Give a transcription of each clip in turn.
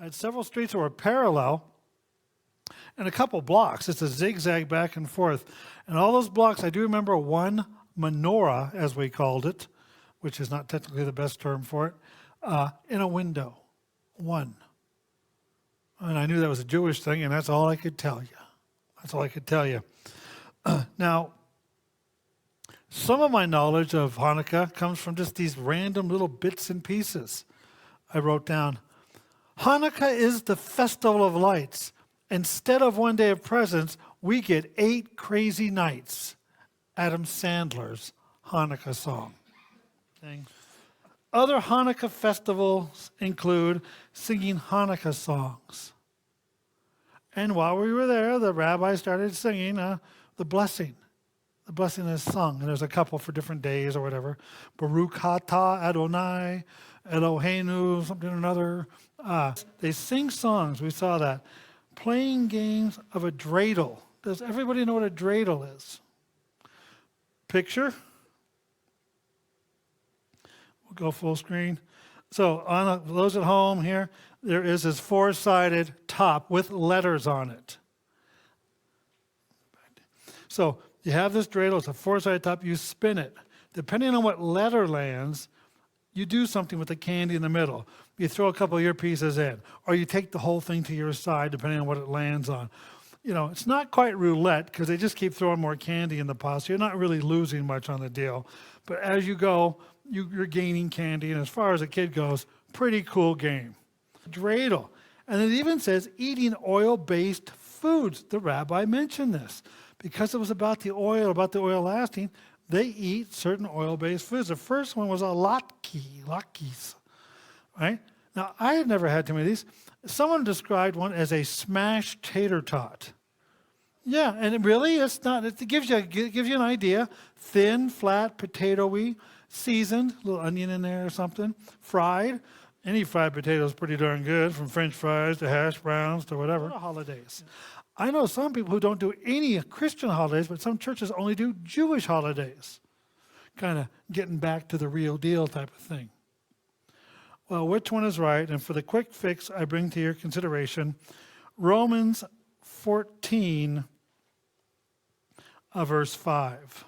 I had several streets that were parallel and a couple blocks. It's a zigzag back and forth. And all those blocks, I do remember one menorah, as we called it, which is not technically the best term for it, in a window. One. And I knew that was a Jewish thing, and that's all I could tell you. That's all I could tell you. Now, some of my knowledge of Hanukkah comes from just these random little bits and pieces I wrote down. Hanukkah is the festival of lights. Instead of one day of presents, we get 8 crazy nights. Adam Sandler's Hanukkah song. Other Hanukkah festivals include singing Hanukkah songs. And while we were there, the rabbi started singing the blessing. The blessing is sung, and there's a couple for different days or whatever. Baruch atah Adonai, Eloheinu, something or another. They sing songs, we saw that. Playing games of a dreidel. Does everybody know what a dreidel is? Picture. We'll go full screen. So on those at home here, there is this 4-sided top with letters on it. So you have this dreidel, it's a 4-sided top, you spin it. Depending on what letter lands, you do something with the candy in the middle. You throw a couple of your pieces in, or you take the whole thing to your side, depending on what it lands on. You know, it's not quite roulette, because they just keep throwing more candy in the pot, so you're not really losing much on the deal. But as you go, you're gaining candy, and as far as a kid goes, pretty cool game. Dreidel. And it even says eating oil-based foods. The rabbi mentioned this. Because it was about the oil lasting, they eat certain oil-based foods. The first one was a latkes, right? Now, I had never had too many of these. Someone described one as a smashed tater tot. Yeah, and it's not. It gives you an idea. Thin, flat, potato-y, seasoned, a little onion in there or something, fried. Any fried potato is pretty darn good, from French fries to hash browns to whatever. Holidays. I know some people who don't do any Christian holidays, but some churches only do Jewish holidays. Kind of getting back to the real deal type of thing. Well, which one is right? And for the quick fix, I bring to your consideration Romans 14, verse 5.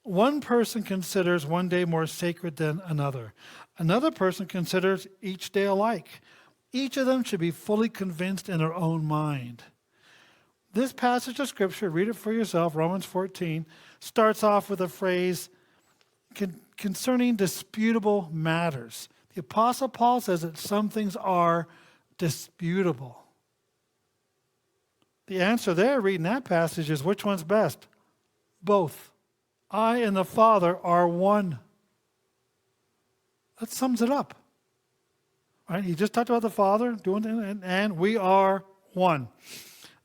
One person considers one day more sacred than another. Another person considers each day alike. Each of them should be fully convinced in their own mind. This passage of Scripture, read it for yourself, Romans 14, starts off with a phrase concerning disputable matters. The Apostle Paul says that some things are disputable. The answer there, reading that passage, is which one's best? Both. I and the Father are one. That sums it up. Right? He just talked about the Father doing it, and we are one.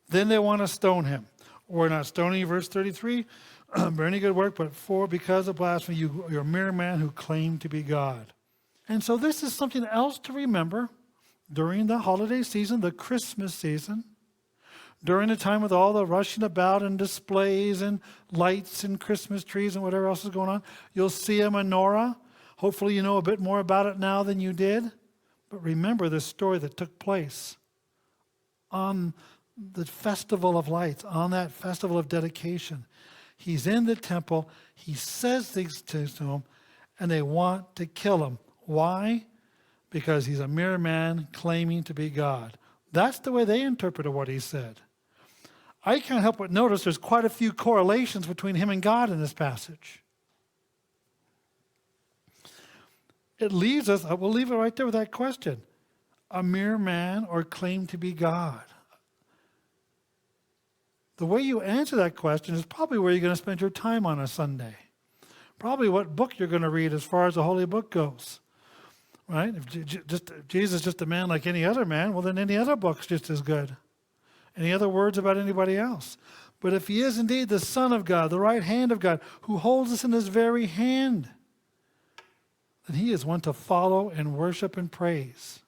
Then they want to stone him. We're not stoning you, verse 33, for any good work, but because of blasphemy, you're a mere man who claimed to be God. And so this is something else to remember during the holiday season, the Christmas season, during the time with all the rushing about and displays and lights and Christmas trees and whatever else is going on. You'll see a menorah. Hopefully you know a bit more about it now than you did. But remember the story that took place on the Festival of Lights, on that Festival of Dedication. He's in the temple. He says things to him, and they want to kill him. Why? Because he's a mere man claiming to be God. That's the way they interpreted what he said. I can't help but notice there's quite a few correlations between him and God in this passage. It leaves us, we'll leave it right there with that question. A mere man or claim to be God? The way you answer that question is probably where you're going to spend your time on a Sunday. Probably what book you're going to read as far as the Holy Book goes. Right? If Jesus is just a man like any other man, well then any other book's just as good. Any other words about anybody else? But if he is indeed the Son of God, the right hand of God, who holds us in his very hand, then he is one to follow and worship and praise.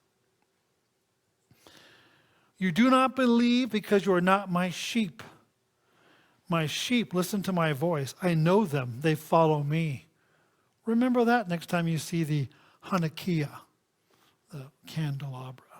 You do not believe because you are not my sheep. My sheep listen to my voice. I know them. They follow me. Remember that next time you see the Hanukkah, the candelabra.